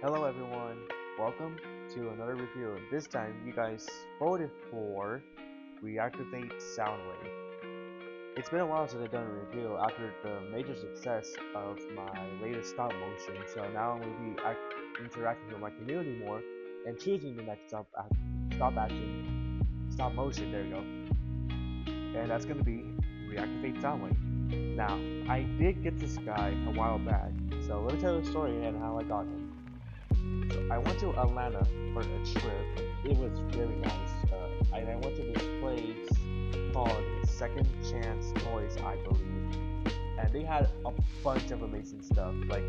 Hello everyone, welcome to another review. This time you guys voted for Reactivate Soundwave. It's been a while since I've done a review after the major success of my latest stop motion, so now I'm going to be interacting with my community more and choosing the next stop motion, there you go. And that's going to be Reactivate Soundwave. Now, I did get this guy a while back, so let me tell you the story and how I got him. So I went to Atlanta for a trip. It was very nice. And I went to this place called Second Chance Toys, I believe. And they had a bunch of amazing stuff. Like,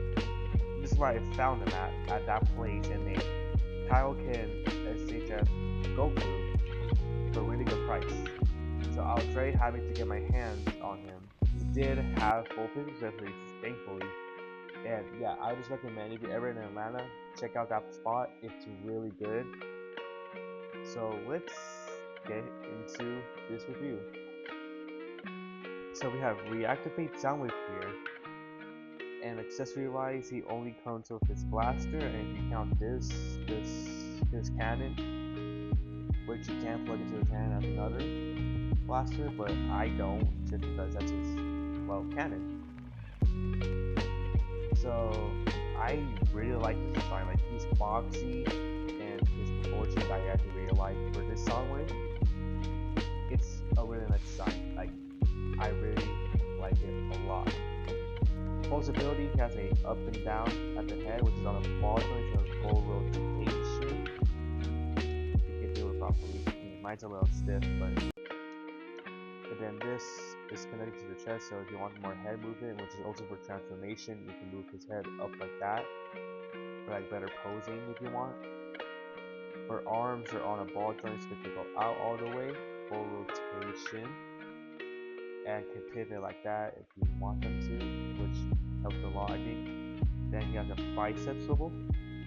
this is where I found them at that place. And they Kaioken SHF Goku for a really good price. So I was very happy to get my hands on him. He did have full pictures, thankfully. And yeah, I would just recommend if you're ever in Atlanta, check out that spot. It's really good. So let's get into this review. So we have Reactivate Soundwave here. And accessory wise, he only comes with this blaster, and if you count this cannon, which you can plug into a cannon as another blaster, but I don't, just because that's his, well, cannon. So I really like this design. Like, he's boxy, and his proportions I actually really like for this Soundwave. It's a really nice design. Like, I really like it a lot. Posability, he has a up and down at the head, which is on a ball joint, so a full rotation. You can do it properly. Mine's a little stiff, but. And then this is connected to the chest, so if you want more head movement, which is also for transformation, you can move his head up like that, for like better posing if you want. For arms, they're on a ball joint, so they can go out all the way, full rotation, and can pivot like that if you want them to, which helps a lot, I think. Then you have the bicep swivel,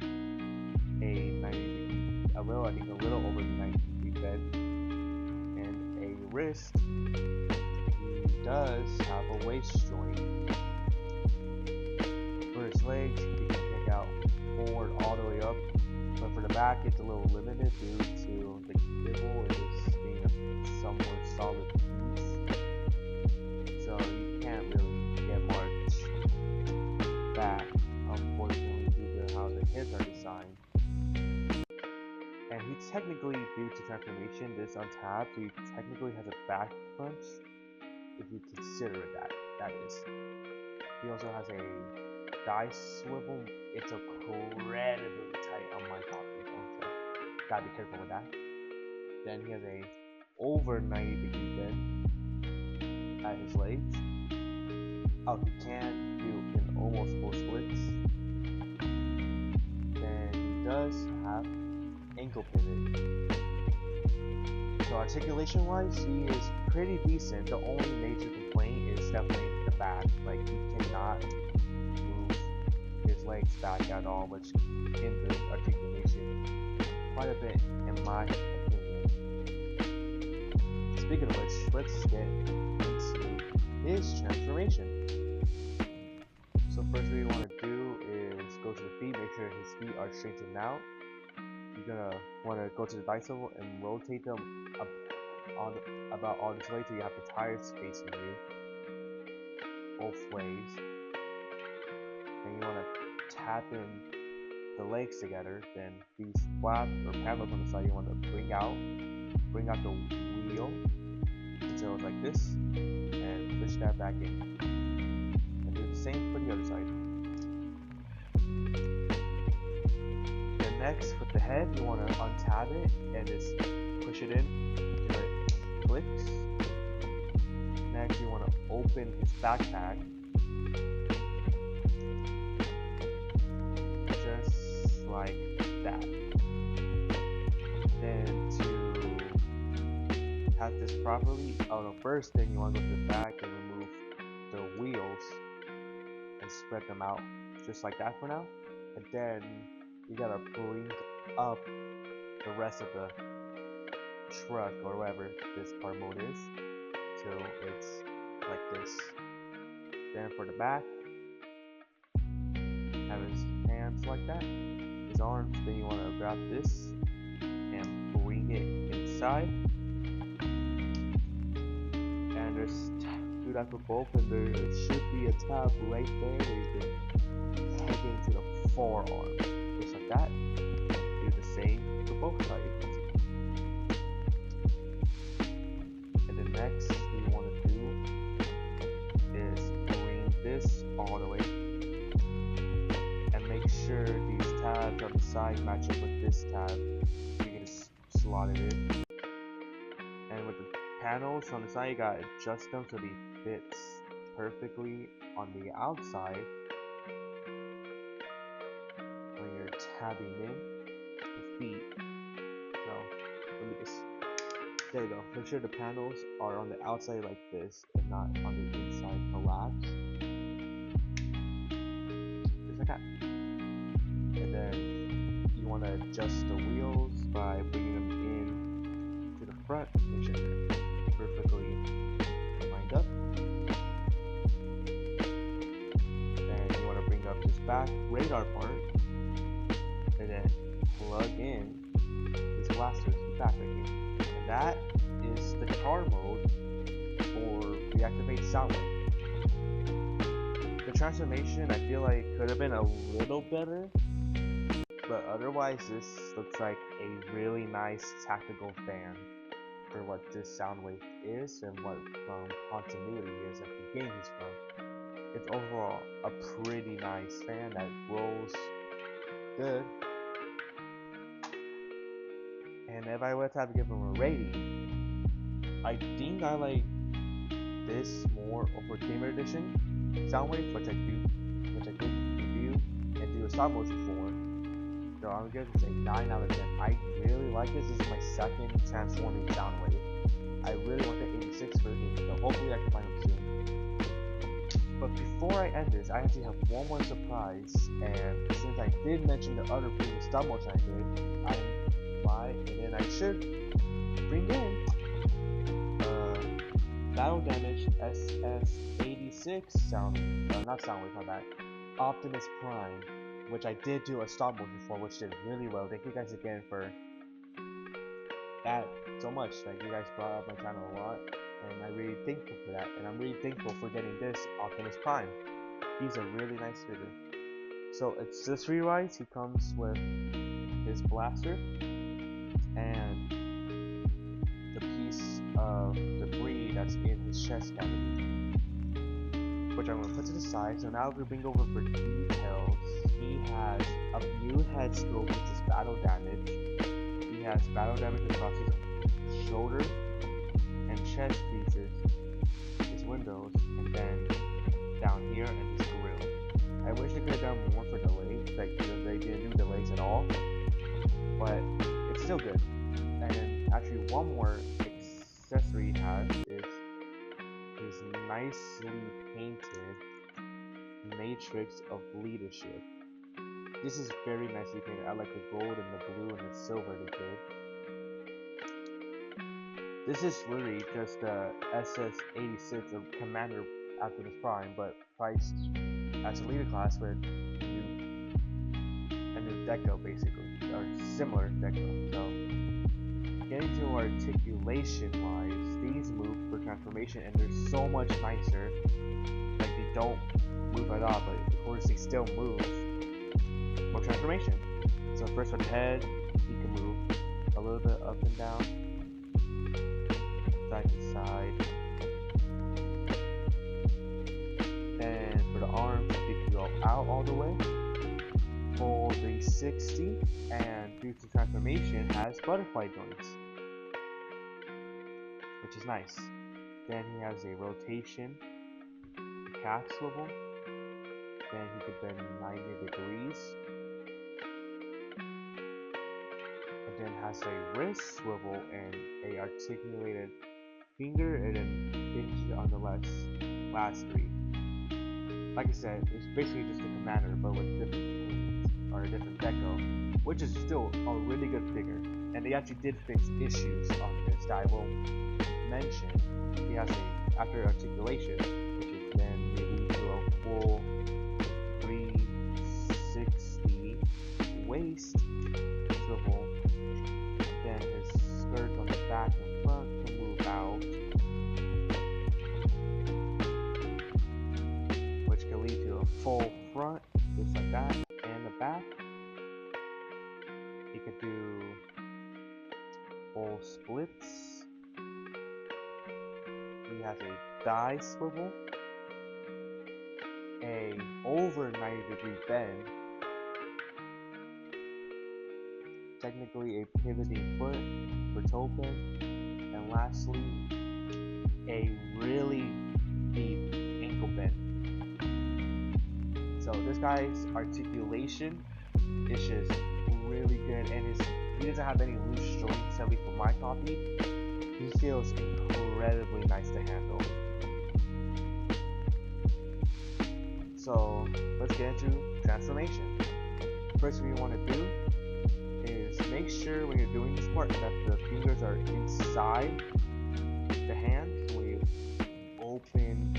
a 90-degree, I think a little over the 90-degree bend, and a wrist. He does have a waist joint. For his legs, he can kick out forward all the way up, but for the back, it's a little limited due to the kibble is being a somewhat solid piece. So you can't really get much back, unfortunately, due to how the hips are designed. And he technically, due to transformation, this untapped, so he technically has a back punch, if you consider it that is. He also has a thigh swivel. It's incredibly tight on my copy, so gotta be careful with that. Then he has a over 90-degree bend at his legs. Oh, he can do an almost full splits. Then he does have ankle pivot. So articulation wise, he is pretty decent. The only major complaint is definitely the back. Like, he cannot move his legs back at all, which hinders articulation quite a bit in my opinion. Speaking of which, let's get into his transformation. So first what you want to do is go to the feet, make sure his feet are straightened out. You're gonna want to go to the thigh swivel and rotate them up about all this way till you have the tires facing you both ways. Then you want to tap in the legs together. Then these flaps or panels on the side you want to bring out the wheel until it's like this, and push that back in. And do the same for the other side. Next, with the head, you want to untab it and just push it in until it clicks. Next, you want to open his backpack, just like that. Then to have this properly, first thing you want to go to the back and remove the wheels and spread them out, just like that for now. And then you gotta bring up the rest of the truck or whatever this car mode is, so it's like this. Then for the back, have his hands like that. his arms. Then you want to grab this and bring it inside. And there's do that for both, and there should be a tab right there where you can plug it into the forearm, just like that. Do the same for both sides. And the next thing you want to do is bring this all the way and make sure these tabs on the side match up with this tab. You can just slot it in. And with the panels on the side, you gotta adjust them so they fit perfectly on the outside when you're tabbing in the feet. So let me just, there we go. Make sure the panels are on the outside like this and not on the inside collapse. Just like that. And then you want to adjust the wheels by bringing them in to the front. Make sure they're perfectly lined up. Then you want to bring up this back radar part and then plug in this blaster to the back right here. And that is the car mode for reactivate Soundwave. The transformation I feel like could have been a little better, but otherwise this looks like a really nice tactical fan for what this Soundwave is and what continuity is at the game he's from. It's overall a pretty nice fan that rolls good. And if I were to have to give him a rating, I think I like this more over Gamer Edition Soundwave, which I did review and do a stop motion for. So I'm gonna say 9 out of 10. I really like this. This is my second transforming Soundwave. I really want the 86 version, so hopefully I can find them soon. But before I end this, I actually have one more surprise. And since I did mention the other previous stop motion I did, and then I should bring in battle damage SS86 not Soundwave, my bad. Optimus Prime, which I did do a stop motion for, which did really well. Thank you guys again for that so much. Like, you guys brought up my channel a lot, and I'm really thankful for that. And I'm really thankful for getting this Optimus Prime. He's a really nice figure. So accessory-wise, he comes with his blaster and the piece of debris that's in his chest cavity, which I'm going to put to the side. So now if we bring over for details, he has a new head scope, which is battle damage. He has battle damage across his shoulder and chest pieces, his windows, and then down here and his grill. I wish they could have done more for the legs, like they didn't do the legs at all, but it's still good. And then actually one more accessory he has is his nicely painted matrix of leadership. This is very nicely painted. I like the gold and the blue and the silver they did. This is really just the SS86 of Commander Optimus Prime, but priced as a leader class with a new deco, basically, or similar deco. So getting to articulation wise, these move for transformation and they're so much nicer. Like, they don't move at all, but of course they still move for transformation. So first with head, he can move a little bit up and down, side to side. Then for the arms, they can go out all the way. Full 360, and due to transformation, has butterfly joints, which is nice. Then he has a rotation, a calf swivel. Then he could bend 90 degrees. And then has a wrist swivel and a articulated finger, and then hinge on the last three. Like I said, it's basically just a Commander, but with different paint or a different deco, which is still a really good figure. And they actually did fix issues on this that I will mention. He has a after articulation, which is then maybe to a full 360 with waist swivel, then his skirt on the back and front can move out, which can lead to a full front, just like that, and the back. You could do full splits. He has a thigh swivel, a over 90-degree bend, technically a pivoting foot for toe bend, and lastly a really deep ankle bend. So this guy's articulation is just really good, and he doesn't have any loose joints, at least for my copy. He feels incredibly nice to handle. So let's get into transformation. First thing you want to do is make sure when you're doing this part that the fingers are inside the hand. So when you open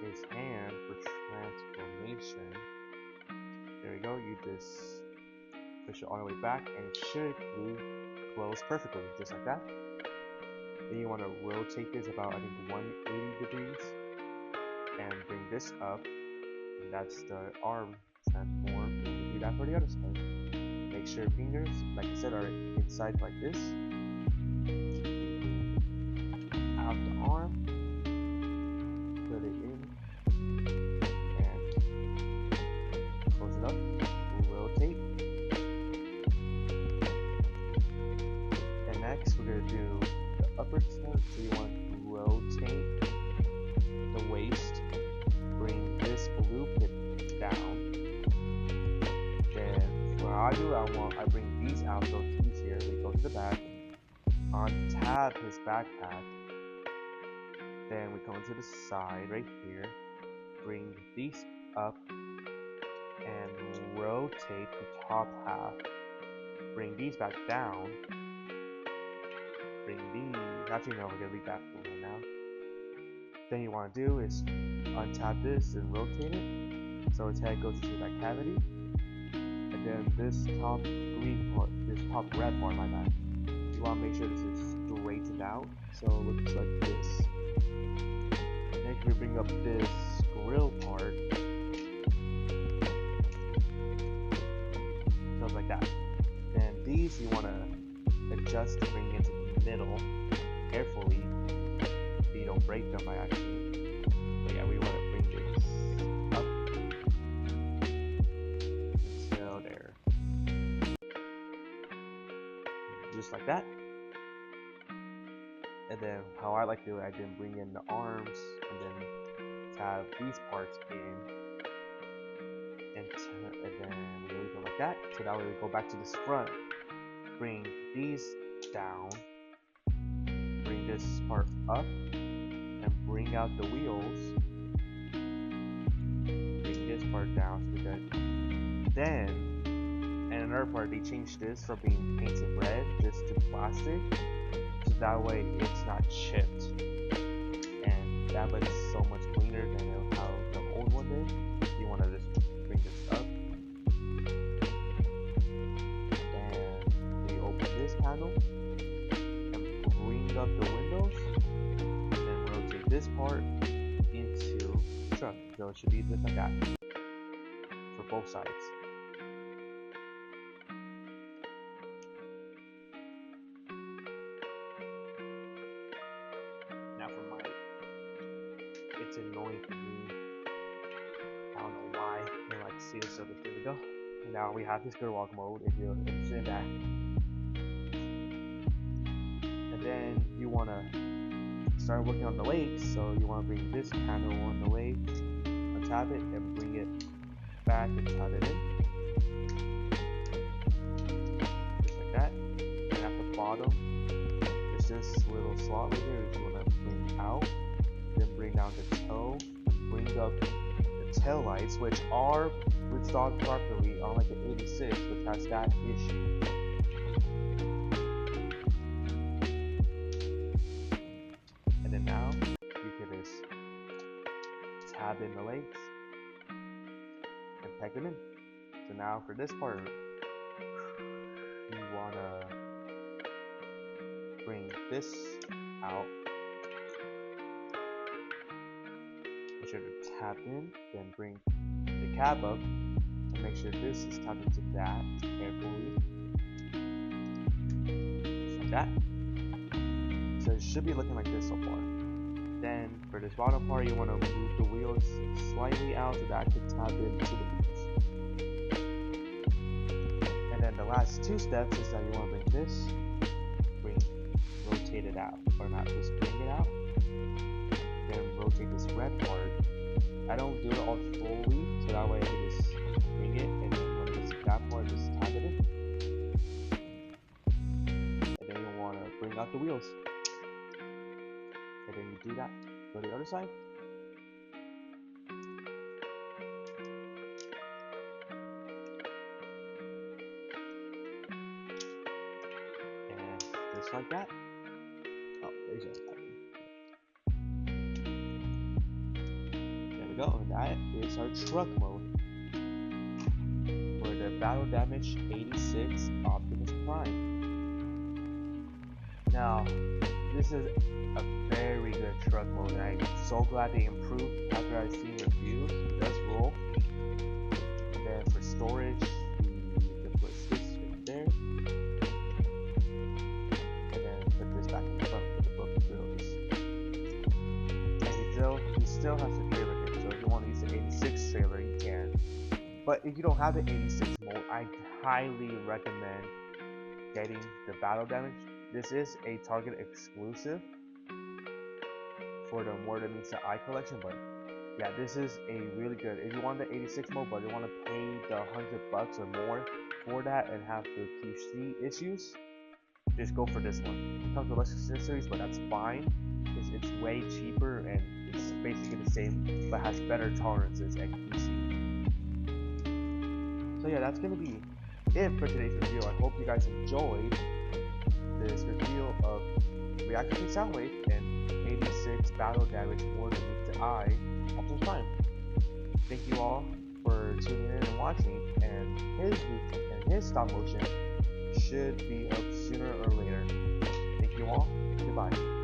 his hand for transformation, there you go, you just push it all the way back and it should close perfectly, just like that. Then you want to rotate this about, I think, 180 degrees and bring this up, and that's the arm transform. And we'll do that for the other side. Make sure fingers, like I said, are inside like this. Out the arm, put it in, and close it up. We'll rotate. And next, we're going to do the upper side. So you want to rotate the waist, bring this blue pit down. Then what I do, I bring these out, so it's easier. We go to the back, untab his backpack, then we come to the side right here, bring these up, and rotate the top half. Bring these back down. Bring these. Actually, no, we're gonna leave that for right now. Then you want to do is untap this and rotate it, so its head goes into that cavity. And then this top green part, this top red part, my bad, you want to make sure this is straightened out, so it looks like this. Next we bring up this grill part, so like that. Then these you want to adjust to bring into the middle, carefully, so you don't break them by accident. But yeah, we want to bring this up until there, just like that. And then how I like to do it, I then bring in the arms and then tab these parts in, and then we leave them like that. So that way we go back to this front, bring these down, bring this part up, and bring out the wheels. Bring this part down, so we're good. Then, and another part, they changed this from being painted red just to plastic. So that way it's not chipped, and that looks so much cleaner than how the old one did. You want to just bring this up, and we open this panel and bring up the windows, and then rotate this part into the truck. So it should be just like that for both sides. It's annoying for me. I don't know why. I like to see this, so there we go. And now we have this good walk mode if you're interested in that. And then you want to start working on the legs, so you want to bring this panel on the leg, untap it, and bring it back and tab it in. Just like that. And at the bottom, there's this little slot right here that you want to bring out. Then bring down the toe, bring up the tail lights, which are installed properly on like the 86, which has that issue. And then now you can just tab in the legs and peg them in. So now for this part, you wanna bring this out. Make sure to tap in, then bring the cab up, and make sure this is tapped into that carefully. Just like that. So it should be looking like this so far. Then for this bottom part, you want to move the wheels slightly out so that could tap into the wheels. And then the last two steps is that you want to bring this, rotate it out, or not, just bring it out. Then rotate this red part. I don't do it all fully, so that way I can just bring it, and then when it gets to that part, just tap it in. And then you want to bring out the wheels. And then you do that. Go to the other side. And just like that. Oh, there's your button. There we go. And that is our truck mode for the Battle Damage 86 Optimus Prime. Now, this is a very good truck mode, and I'm so glad they improved after I've seen reviews. It does roll. And then for storage, you can put this right there, and then put this back in the front for the book of drills. And he still has a trailer here, so if you want to use the 86 trailer, you can. But if you don't have the 86 mode, I highly recommend getting the Battle Damage. This is a Target exclusive for the More Than Meets the Eye collection, but yeah, this is a really good. If you want the 86 mode, but you want to pay the $100 or more for that and have the QC issues, just go for this one. It comes with less accessories, but that's fine. It's way cheaper and it's basically the same, but has better tolerances and QC. So yeah, that's gonna be it for today's review. I hope you guys enjoyed this review of reactivating Soundwave and 86 Battle Damage More Than Meets the Eye Optimus Prime. Thank you all for tuning in and watching, and his stop motion should be up sooner or later. Thank you all. Goodbye.